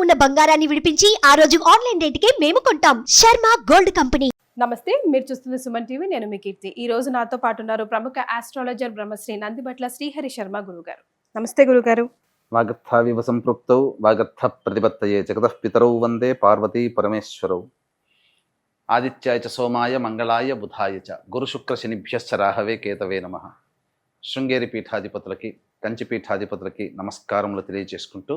ఉన్న బంగారాన్ని విడిపించి ఆ రోజు ఆన్లైన్ రేటుకే మేము కొంటాం. Sharma gold company. నమస్తే, మీరు చూస్తున్న సుమన్ టీవీ. నేను మీ కీర్తి. ఈ రోజు నాతో పాటు ఉన్నారు ప్రముఖ ఆస్ట్రాలజర్ బ్రహ్మశ్రీ నందిబట్ల శ్రీహరి శర్మ గురుగారు. నమస్తే గురుగారు. వాగర్థావివ సంపృక్తౌ వాగర్థ ప్రతిపత్తయే జగతః పితరౌ వందే పార్వతీ పరమేశ్వరౌ. ఆదిత్యాయ చ సోమాయ మంగళాయ బుధాయ చ గురు శుక్ర శనిభ్యశ్చ రాహవే కేతవే నమః. శృంగేరి పీఠాధిపతులకి, కంచి పీఠాధిపతులకి నమస్కారములు తెలియజేసుకుంటూ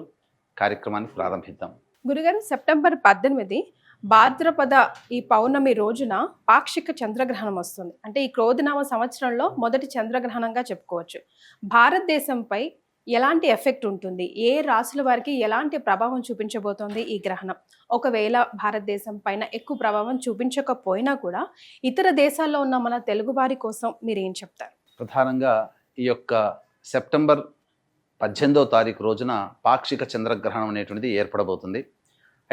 కార్యక్రమాన్ని ప్రారంభిద్దాం. గురుగారు, సెప్టెంబర్ 18 భాద్రపద ఈ పౌర్ణమి రోజున పాక్షిక చంద్రగ్రహణం వస్తుంది. అంటే ఈ క్రోధనామ సంవత్సరంలో మొదటి చంద్రగ్రహణంగా చెప్పుకోవచ్చు. భారతదేశంపై ఎలాంటి ఎఫెక్ట్ ఉంటుంది, ఏ రాశుల వారికి ఎలాంటి ప్రభావం చూపించబోతోంది ఈ గ్రహణం? ఒకవేళ భారతదేశం పైన ఎక్కువ ప్రభావం చూపించకపోయినా కూడా ఇతర దేశాల్లో ఉన్న మన తెలుగు వారి కోసం మీరు ఏం చెప్తారు? ప్రధానంగా ఈ యొక్క సెప్టెంబర్ 18వ తారీఖు రోజున పాక్షిక చంద్రగ్రహణం అనేటువంటిది ఏర్పడబోతుంది.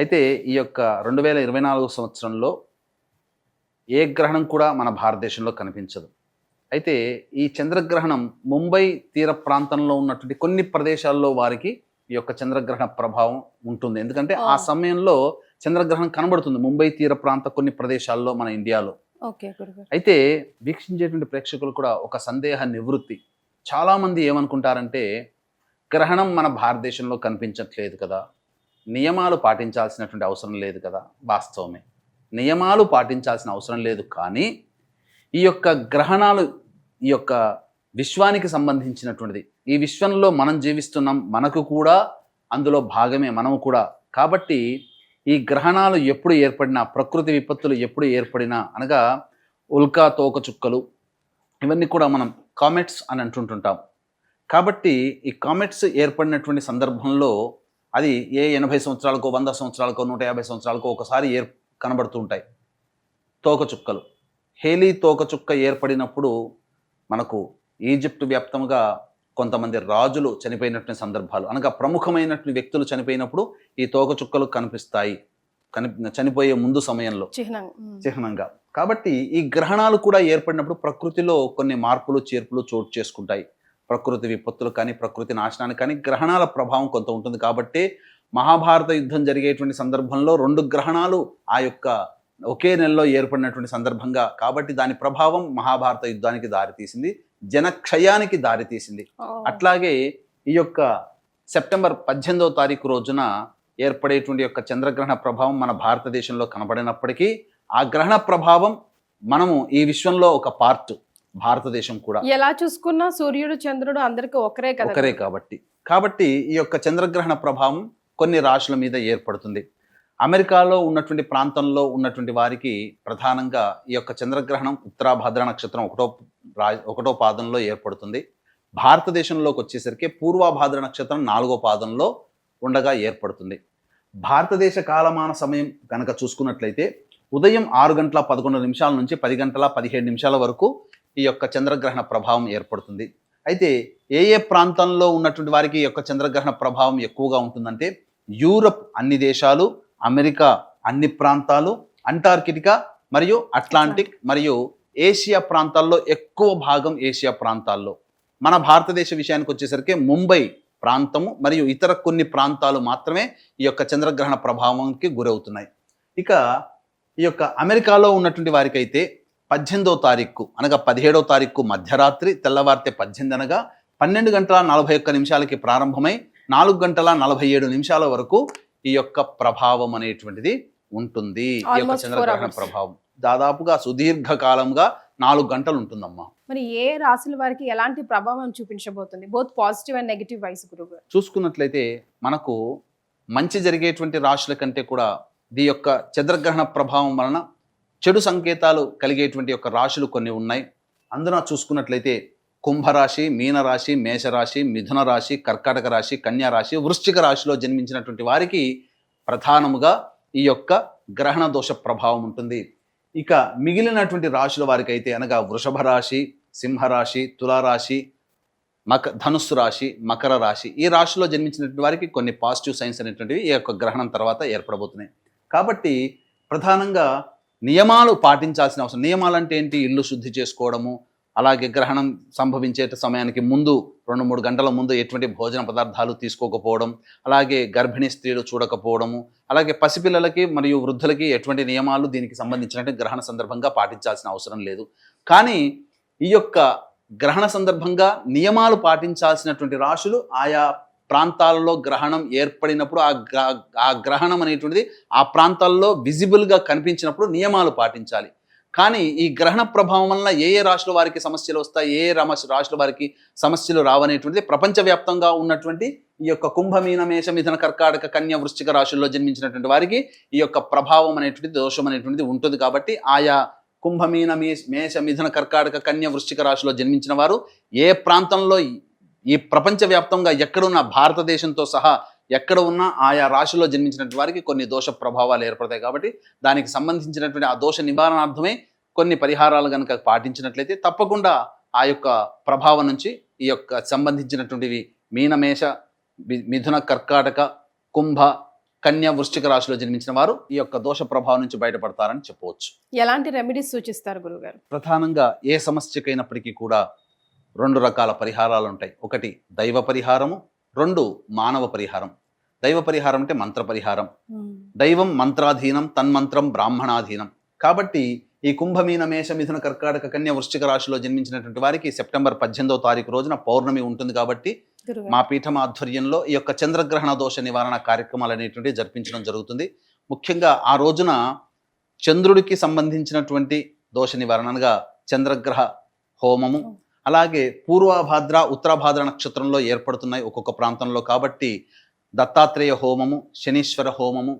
అయితే ఈ యొక్క 2024 సంవత్సరంలో ఏ గ్రహణం కూడా మన భారతదేశంలో కనిపించదు. అయితే ఈ చంద్రగ్రహణం ముంబై తీర ప్రాంతంలో ఉన్నటువంటి కొన్ని ప్రదేశాల్లో వారికి ఈ యొక్క చంద్రగ్రహణ ప్రభావం ఉంటుంది. ఎందుకంటే ఆ సమయంలో చంద్రగ్రహణం కనబడుతుంది ముంబై తీర ప్రాంత కొన్ని ప్రదేశాల్లో మన ఇండియాలో. అయితే వీక్షించేటువంటి ప్రేక్షకులు కూడా ఒక సందేహ నివృత్తి. చాలామంది ఏమనుకుంటారంటే, గ్రహణం మన భారతదేశంలో కనిపించట్లేదు కదా, నియమాలు పాటించాల్సినటువంటి అవసరం లేదు కదా. వాస్తవమే, నియమాలు పాటించాల్సిన అవసరం లేదు. కానీ ఈ యొక్క గ్రహణాలు ఈ యొక్క విశ్వానికి సంబంధించినటువంటిది. ఈ విశ్వంలో మనం జీవిస్తున్నాం, మనకు కూడా అందులో భాగమే మనము కూడా. కాబట్టి ఈ గ్రహణాలు ఎప్పుడు ఏర్పడినా, ప్రకృతి విపత్తులు ఎప్పుడు ఏర్పడినా, అనగా ఉల్కా తోకచుక్కలు, ఇవన్నీ కూడా మనం కామెట్స్ అని అంటుంటుంటాం. కాబట్టి ఈ కామెట్స్ ఏర్పడినటువంటి సందర్భంలో అది ఏ 80 సంవత్సరాలకో, 100 సంవత్సరాలకో, 150 సంవత్సరాలకో ఒకసారి కనబడుతూ ఉంటాయి తోకచుక్కలు. హేలీ తోకచుక్క ఏర్పడినప్పుడు మనకు ఈజిప్ట్ వ్యాప్తంగా కొంతమంది రాజులు చనిపోయినటువంటి సందర్భాలు, అనగా ప్రముఖమైనటువంటి వ్యక్తులు చనిపోయినప్పుడు ఈ తోకచుక్కలు కనిపిస్తాయి, చనిపోయే ముందు సమయంలో చిహ్నంగా. కాబట్టి ఈ గ్రహణాలు కూడా ఏర్పడినప్పుడు ప్రకృతిలో కొన్ని మార్పులు చేర్పులు చోటు చేసుకుంటాయి. ప్రకృతి విపత్తులు కానీ, ప్రకృతి నాశనానికి కానీ గ్రహణాల ప్రభావం కొంత ఉంటుంది. కాబట్టి మహాభారత యుద్ధం జరిగేటువంటి సందర్భంలో 2 గ్రహణాలు ఆ యొక్క ఒకే నెలలో ఏర్పడినటువంటి సందర్భంగా, కాబట్టి దాని ప్రభావం మహాభారత యుద్ధానికి దారితీసింది, జనక్షయానికి దారితీసింది. అట్లాగే ఈ యొక్క సెప్టెంబర్ 18వ తారీఖు రోజున ఏర్పడేటువంటి యొక్క చంద్రగ్రహణ ప్రభావం మన భారతదేశంలో కనబడినప్పటికీ ఆ గ్రహణ ప్రభావం మనము ఈ విశ్వంలో ఒక పార్ట్, భారతదేశం కూడా. ఎలా చూసుకున్నా సూర్యుడు చంద్రుడు అందరికీ ఒకరే కాబట్టి ఈ యొక్క చంద్రగ్రహణ ప్రభావం కొన్ని రాశుల మీద ఏర్పడుతుంది. అమెరికాలో ఉన్నటువంటి ప్రాంతంలో ఉన్నటువంటి వారికి ప్రధానంగా ఈ యొక్క చంద్రగ్రహణం ఉత్తరాభాద్ర నక్షత్రం 1వ పాదంలో ఏర్పడుతుంది. భారతదేశంలోకి వచ్చేసరికి పూర్వభాద్ర నక్షత్రం 4వ పాదంలో ఉండగా ఏర్పడుతుంది. భారతదేశ కాలమాన సమయం కనుక చూసుకున్నట్లయితే ఉదయం 6:11 నుంచి 10:17 వరకు ఈ యొక్క చంద్రగ్రహణ ప్రభావం ఏర్పడుతుంది. అయితే ఏ ప్రాంతంలో ఉన్నటువంటి వారికి ఈ యొక్క చంద్రగ్రహణ ప్రభావం ఎక్కువగా ఉంటుందంటే, యూరప్ అన్ని దేశాలు, అమెరికా అన్ని ప్రాంతాలు, అంటార్కిటికా మరియు అట్లాంటిక్ మరియు ఏషియా ప్రాంతాల్లో ఎక్కువ భాగం ఏషియా ప్రాంతాల్లో. మన భారతదేశ విషయానికి వచ్చేసరికి ముంబై ప్రాంతము మరియు ఇతర కొన్ని ప్రాంతాలు మాత్రమే ఈ యొక్క చంద్రగ్రహణ ప్రభావానికి గురవుతున్నాయి. ఇక ఈ యొక్క అమెరికాలో ఉన్నటువంటి వారికి అయితే 18వ తారీఖు అనగా 17వ తారీఖు మధ్యరాత్రి, తెల్లవారితే 18 అనగా 12:41 ప్రారంభమై 4:47 వరకు ఈ యొక్క ప్రభావం అనేటువంటిది ఉంటుంది. ఈ యొక్క చంద్రగ్రహణ ప్రభావం దాదాపుగా సుదీర్ఘకాలంగా 4 గంటలు ఉంటుందమ్మా. మరి ఏ రాశుల వారికి ఎలాంటి ప్రభావం చూపించబోతుంది, both positive and negative ways? గురువు చూసుకున్నట్లయితే మనకు మంచి జరిగేటువంటి రాశుల కంటే కూడా ఈ యొక్క చంద్రగ్రహణ ప్రభావం వలన చెడు సంకేతాలు కలిగేటువంటి యొక్క రాశులు కొన్ని ఉన్నాయి. అందున చూసుకున్నట్లయితే కుంభరాశి, మీనరాశి, మేషరాశి, మిథున రాశి, కర్కాటక రాశి, కన్యా రాశి, వృశ్చిక రాశిలో జన్మించినటువంటి వారికి ప్రధానముగా ఈ యొక్క గ్రహణ దోష ప్రభావం ఉంటుంది. ఇక మిగిలినటువంటి రాశుల వారికి అయితే, అనగా వృషభ రాశి, సింహరాశి, తులారాశి, ధనుస్సు రాశి, మకర రాశి, ఈ రాశిలో జన్మించినటువంటి వారికి కొన్ని పాజిటివ్ సైన్స్ అనేటువంటివి ఈ యొక్క గ్రహణం తర్వాత ఏర్పడబోతున్నాయి. కాబట్టి ప్రధానంగా నియమాలు పాటించాల్సిన అవసరం. నియమాలు అంటే ఏంటి? ఇల్లు శుద్ధి చేసుకోవడము, అలాగే గ్రహణం సంభవించే సమయానికి ముందు 2-3 గంటల ముందు ఎటువంటి భోజన పదార్థాలు తీసుకోకపోవడం, అలాగే గర్భిణీ స్త్రీలు చూడకపోవడము, అలాగే పసిపిల్లలకి మరియు వృద్ధులకి ఎటువంటి నియమాలు దీనికి సంబంధించినట్టు గ్రహణ సందర్భంగా పాటించాల్సిన అవసరం లేదు. కానీ ఈ యొక్క గ్రహణ సందర్భంగా నియమాలు పాటించాల్సినటువంటి రాశులు ఆయా ప్రాంతాలలో గ్రహణం ఏర్పడినప్పుడు ఆ గ్రహణం అనేటువంటిది ఆ ప్రాంతాల్లో విజిబుల్గా కనిపించినప్పుడు నియమాలు పాటించాలి. కానీ ఈ గ్రహణ ప్రభావం వలన ఏ రాశుల వారికి సమస్యలు వస్తాయి, ఏ రాశుల వారికి సమస్యలు రావనేటువంటిది ప్రపంచవ్యాప్తంగా ఉన్నటువంటి ఈ యొక్క కుంభమీన మేష మిథున కర్కాటక కన్య వృశ్చిక రాశుల్లో జన్మించినటువంటి వారికి ఈ యొక్క ప్రభావం అనేటువంటిది దోషం అనేటువంటిది ఉంటుంది. కాబట్టి ఆయా కుంభమీన మేష మిథున కర్కాటక కన్య వృశ్చిక రాశిలో జన్మించిన వారు ఏ ప్రాంతంలో ఈ ప్రపంచవ్యాప్తంగా ఎక్కడున్న భారతదేశంతో సహా ఎక్కడ ఉన్నా ఆయా రాశిలో జన్మించినటువంటి వారికి కొన్ని దోష ప్రభావాలు ఏర్పడతాయి. కాబట్టి దానికి సంబంధించినటువంటి ఆ దోష నివారణార్థమే కొన్ని పరిహారాలు కనుక పాటించినట్లయితే తప్పకుండా ఆ యొక్క ప్రభావం నుంచి ఈ యొక్క సంబంధించినటువంటివి మీనమేష మిథున కర్కాటక కుంభ కన్య వృశ్చిక రాశిలో జన్మించిన వారు ఈ యొక్క దోష ప్రభావం నుంచి బయటపడతారని చెప్పవచ్చు. ఎలాంటి రెమెడీస్ సూచిస్తారు గురుగారు? ప్రధానంగా ఏ సమస్యకైనప్పటికీ కూడా 2 రకాల పరిహారాలు ఉంటాయి. ఒకటి దైవ పరిహారము, 2 మానవ పరిహారం. దైవ పరిహారం అంటే మంత్ర పరిహారం. దైవం మంత్రాధీనం, తన్మంత్రం బ్రాహ్మణాధీనం. కాబట్టి ఈ కుంభమీన మేష మిథున కర్కాటక కన్య వృశ్చిక రాశిలో జన్మించినటువంటి వారికి సెప్టెంబర్ 18వ తారీఖు రోజున పౌర్ణమి ఉంటుంది. కాబట్టి మా పీఠం ఆధ్వర్యంలో ఈ యొక్క చంద్రగ్రహణ దోష నివారణ కార్యక్రమాలు అనేటువంటివి జరిపించడం జరుగుతుంది. ముఖ్యంగా ఆ రోజున చంద్రుడికి సంబంధించినటువంటి దోష నివారణగా చంద్రగ్రహ హోమము, అలాగే పూర్వభాద్ర ఉత్తరభాద్ర నక్షత్రంలో ఏర్పడుతున్నాయి ఒక్కొక్క ప్రాంతంలో. కాబట్టి దత్తాత్రేయ హోమము, శనీశ్వర హోమము,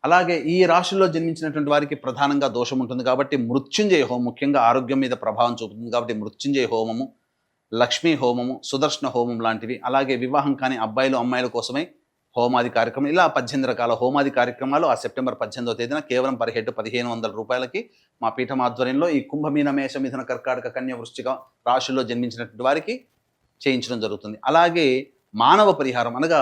అలాగే ఈ రాశుల్లో జన్మించినటువంటి వారికి ప్రధానంగా దోషం ఉంటుంది కాబట్టి మృత్యుంజయ హోమం ముఖ్యంగా ఆరోగ్యం మీద ప్రభావం చూపుతుంది. కాబట్టి మృత్యుంజయ హోమము, లక్ష్మీ హోమము, సుదర్శన హోమం లాంటివి, అలాగే వివాహం కాని అబ్బాయిలు అమ్మాయిల కోసమై హోమాది కార్యక్రమం, ఇలా 18 రకాల హోమాది కార్యక్రమాలు ఆ సెప్టెంబర్ 18వ తేదీన కేవలం పర్ హెడ్ 1500 రూపాయలకి మా పీఠం ఆధ్వర్యంలో ఈ కుంభమీన మేష మిథున కర్కాటక కన్య వృశ్చిక రాశుల్లో జన్మించినటువంటి వారికి చేయించడం జరుగుతుంది. అలాగే మానవ పరిహారం అనగా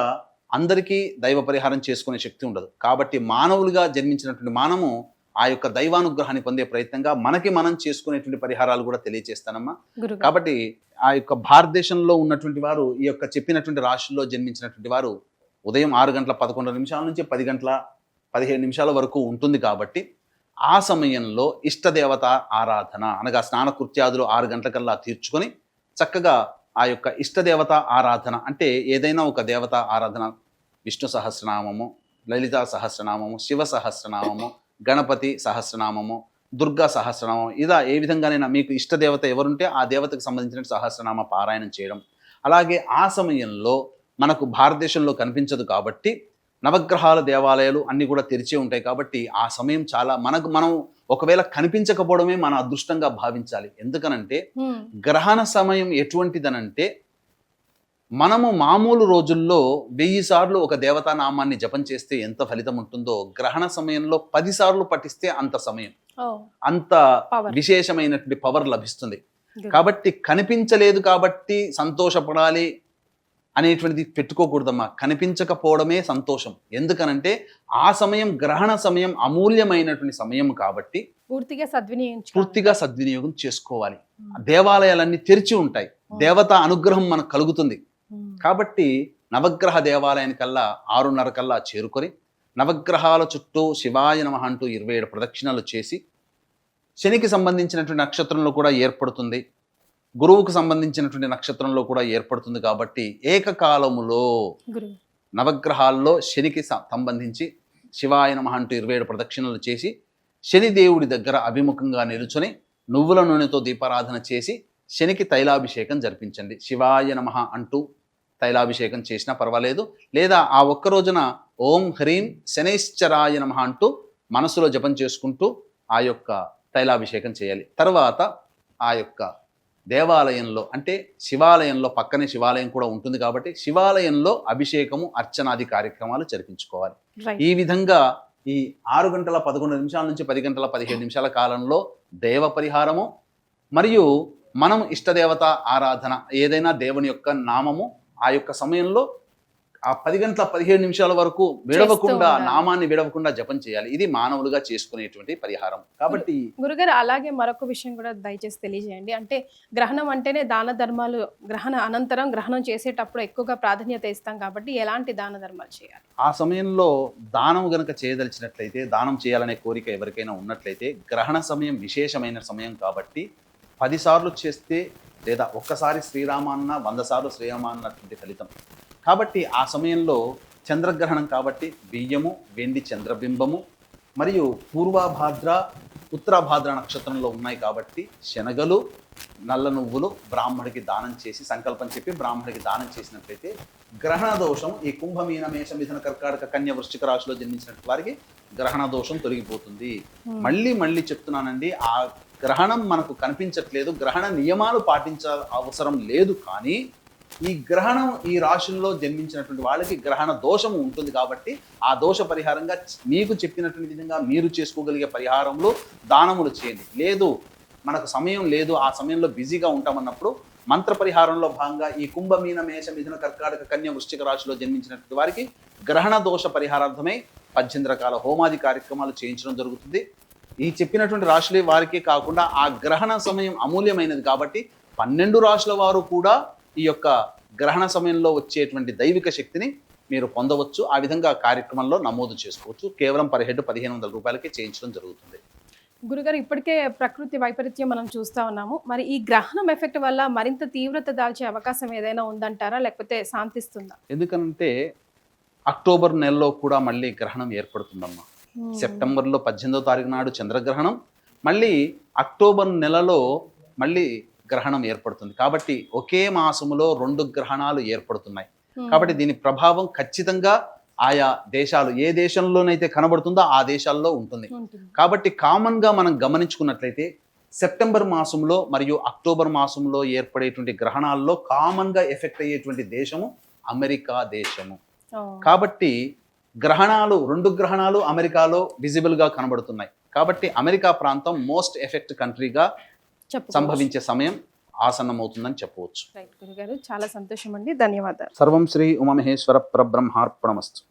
అందరికీ దైవ పరిహారం చేసుకునే శక్తి ఉండదు. కాబట్టి మానవులుగా జన్మించినటువంటి మనము ఆ యొక్క దైవానుగ్రహాన్ని పొందే ప్రయత్నంగా మనకి మనం చేసుకునేటువంటి పరిహారాలు కూడా తెలియజేస్తానమ్మా. కాబట్టి ఆ యొక్క భారతదేశంలో ఉన్నటువంటి వారు ఈ యొక్క చెప్పినటువంటి రాశుల్లో జన్మించినటువంటి వారు ఉదయం 6 గంటల 11 నిమిషాల నుంచి 10 గంటల 15 నిమిషాల వరకు ఉంటుంది. కాబట్టి ఆ సమయంలో ఇష్టదేవత ఆరాధన అనగా స్నానకృత్యాదులు 6 గంటలకల్లా తీర్చుకొని చక్కగా ఆ యొక్క ఇష్టదేవత ఆరాధన అంటే ఏదైనా ఒక దేవత ఆరాధన, విష్ణు సహస్రనామము, లలితా సహస్రనామము, శివ సహస్రనామము, గణపతి సహస్రనామము, దుర్గా సహస్రనామం, ఇలా ఏ విధంగానైనా మీకు ఇష్టదేవత ఎవరుంటే ఆ దేవతకు సంబంధించిన సహస్రనామ పారాయణం చేయడం. అలాగే ఆ సమయంలో మనకు భారతదేశంలో కనిపించదు కాబట్టి నవగ్రహాల దేవాలయాలు అన్నీ కూడా తెరిచే ఉంటాయి. కాబట్టి ఆ సమయం చాలా మనం ఒకవేళ కనిపించకపోవడమే మన అదృష్టంగా భావించాలి. ఎందుకనంటే గ్రహణ సమయం ఎటువంటిదనంటే మనము మామూలు రోజుల్లో 1000 సార్లు ఒక దేవతా నామాన్ని జపం చేస్తే ఎంత ఫలితం ఉంటుందో గ్రహణ సమయంలో 10 సార్లు పఠిస్తే అంత సమయం, అంత విశేషమైనటువంటి పవర్ లభిస్తుంది. కాబట్టి కనిపించలేదు కాబట్టి సంతోషపడాలి అనేటువంటిది పెట్టుకోకూడదమ్మా. కనిపించకపోవడమే సంతోషం. ఎందుకనంటే ఆ సమయం గ్రహణ సమయం అమూల్యమైనటువంటి సమయం కాబట్టి పూర్తిగా సద్వినియోగం చేసుకోవాలి. దేవాలయాలన్నీ తెరిచి ఉంటాయి, దేవత అనుగ్రహం మనకు కలుగుతుంది. కాబట్టి నవగ్రహ దేవాలయానికల్లా 6:30 కల్లా చేరుకొని నవగ్రహాల చుట్టూ శివాయ నమః అంటూ 27 ప్రదక్షిణలు చేసి, శనికి సంబంధించినటువంటి నక్షత్రంలో కూడా ఏర్పడుతుంది, గురువుకు సంబంధించినటువంటి నక్షత్రంలో కూడా ఏర్పడుతుంది. కాబట్టి ఏకకాలములో నవగ్రహాల్లో శనికి సంబంధించి శివాయ నమః అంటూ 27 ప్రదక్షిణలు చేసి శనిదేవుడి దగ్గర అభిముఖంగా నిలుచొని నువ్వుల నూనెతో దీపారాధన చేసి శనికి తైలాభిషేకం జరిపించండి. శివాయ నమః అంటూ తైలాభిషేకం చేసినా పర్వాలేదు, లేదా ఆ ఒక్క రోజున ఓం హ్రీం శనైశ్చరాయ నమః అంటూ మనసులో జపం చేసుకుంటూ ఆ యొక్క తైలాభిషేకం చేయాలి. తర్వాత ఆ యొక్క దేవాలయంలో అంటే శివాలయంలో, పక్కనే శివాలయం కూడా ఉంటుంది కాబట్టి శివాలయంలో అభిషేకము అర్చనాది కార్యక్రమాలు జరిపించుకోవాలి. ఈ విధంగా ఈ 6 గంటల 11 నిమిషాల నుంచి 10 గంటల 17 నిమిషాల కాలంలో దేవ పరిహారము మరియు మనం ఇష్టదేవత ఆరాధన, ఏదైనా దేవుని యొక్క నామము ఆ యొక్క సమయంలో ఆ 10 గంటల 17 నిమిషాల వరకు విడవకుండా ఉండాలి. నామాన్ని విడవకుండా జపం చేయాలి. ఇది మానవులుగా చేసుకునేటువంటి పరిహారం. కాబట్టి గురుగారు అలాగే మరొక విషయం కూడా దయచేసి తెలియజేయండి. అంటే గ్రహణం అంటేనే దాన ధర్మాలు గ్రహణ అనంతరం గ్రహణం చేసేటప్పుడు ఎక్కువగా ప్రాధాన్యత ఇస్తాం కాబట్టి ఎలాంటి దాన ధర్మాలు చేయాలి? ఆ సమయంలో దానం గనక చేయదలిచినట్లయితే, దానం చేయాలనే కోరిక ఎవరికైనా ఉన్నట్లయితే, గ్రహణ సమయం విశేషమైన సమయం కాబట్టి 10 సార్లు చేస్తే లేదా ఒక్కసారి శ్రీరామ అన్న 100 సార్లు శ్రీరామ అన్నటువంటి ఫలితం. కాబట్టి ఆ సమయంలో చంద్రగ్రహణం కాబట్టి బియ్యము, వెండి చంద్రబింబము మరియు పూర్వభాద్ర ఉత్తరాభాద్ర నక్షత్రంలో ఉన్నాయి కాబట్టి శనగలు, నల్ల నువ్వులు బ్రాహ్మడికి దానం చేసి సంకల్పం చెప్పి బ్రాహ్మడికి దానం చేసినట్లయితే గ్రహణ దోషం ఈ కుంభమీన మేష మిథున కర్కాటక కన్య వృశ్చిక రాశిలో జన్మించినటువంటి వారికి గ్రహణ దోషం తొలగిపోతుంది. మళ్ళీ చెప్తున్నానండి, ఆ గ్రహణం మనకు కనిపించట్లేదు, గ్రహణ నియమాలు పాటించాల్సిన అవసరం లేదు, కానీ ఈ గ్రహణం ఈ రాశుల్లో జన్మించినటువంటి వాళ్ళకి గ్రహణ దోషం ఉంటుంది కాబట్టి ఆ దోష పరిహారంగా మీకు చెప్పినటువంటి విధంగా మీరు చేసుకోగలిగే పరిహారంలో దానములు చేయండి. లేదు మనకు సమయం లేదు, ఆ సమయంలో బిజీగా ఉంటామన్నప్పుడు మంత్ర పరిహారంలో భాగంగా ఈ కుంభమీన మేష మిథున కర్కాటక కన్య వృశ్చిక రాశిలో జన్మించినటువంటి వారికి గ్రహణ దోష పరిహారార్థమై 18 రకాల హోమాది కార్యక్రమాలు చేయించడం జరుగుతుంది. ఈ చెప్పినటువంటి రాశులే వారికే కాకుండా ఆ గ్రహణ సమయం అమూల్యమైనది కాబట్టి 12 రాశుల వారు కూడా ఈ యొక్క గ్రహణ సమయంలో వచ్చేటువంటి దైవిక శక్తిని మీరు పొందవచ్చు. ఆ విధంగా కార్యక్రమంలో నమోదు చేసుకోవచ్చు. కేవలం పర్ హెడ్ 1500 రూపాయలకి చేయించడం జరుగుతుంది. గురుగారు ఇప్పటికే ప్రకృతి వైపరీత్యం మనం చూస్తా ఉన్నాము. మరి ఈ గ్రహణం ఎఫెక్ట్ వల్ల మరింత తీవ్రత దాల్చే అవకాశం ఏదైనా ఉందంటారా, లేకపోతే శాంతిస్తుందా? ఎందుకంటే అక్టోబర్ నెలలో కూడా మళ్ళీ గ్రహణం ఏర్పడుతుందమ్మా. సెప్టెంబర్లో 18వ తారీఖు నాడు చంద్రగ్రహణం, మళ్ళీ అక్టోబర్ నెలలో మళ్ళీ గ్రహణం ఏర్పడుతుంది. కాబట్టి ఒకే మాసములో 2 గ్రహణాలు ఏర్పడుతున్నాయి. కాబట్టి దీని ప్రభావం ఖచ్చితంగా ఆయా దేశాలు ఏ దేశంలోనైతే కనబడుతుందో ఆ దేశాల్లో ఉంటుంది. కాబట్టి కామన్గా మనం గమనించుకున్నట్లయితే సెప్టెంబర్ మాసంలో మరియు అక్టోబర్ మాసంలో ఏర్పడేటువంటి గ్రహణాల్లో కామన్గా ఎఫెక్ట్ అయ్యేటువంటి దేశము అమెరికా దేశము. కాబట్టి గ్రహణాలు 2 గ్రహణాలు అమెరికాలో విజిబుల్గా కనబడుతున్నాయి. కాబట్టి అమెరికా ప్రాంతం మోస్ట్ ఎఫెక్ట్ కంట్రీగా సంభవించే సమయం ఆసన్నమవుతుందని చెప్పవచ్చు. రైట్ గురుగారు, చాలా సంతోషం అండి, ధన్యవాదాలు. సర్వం శ్రీ ఉమామహేశ్వర పరబ్రహ్మార్పణమస్తు.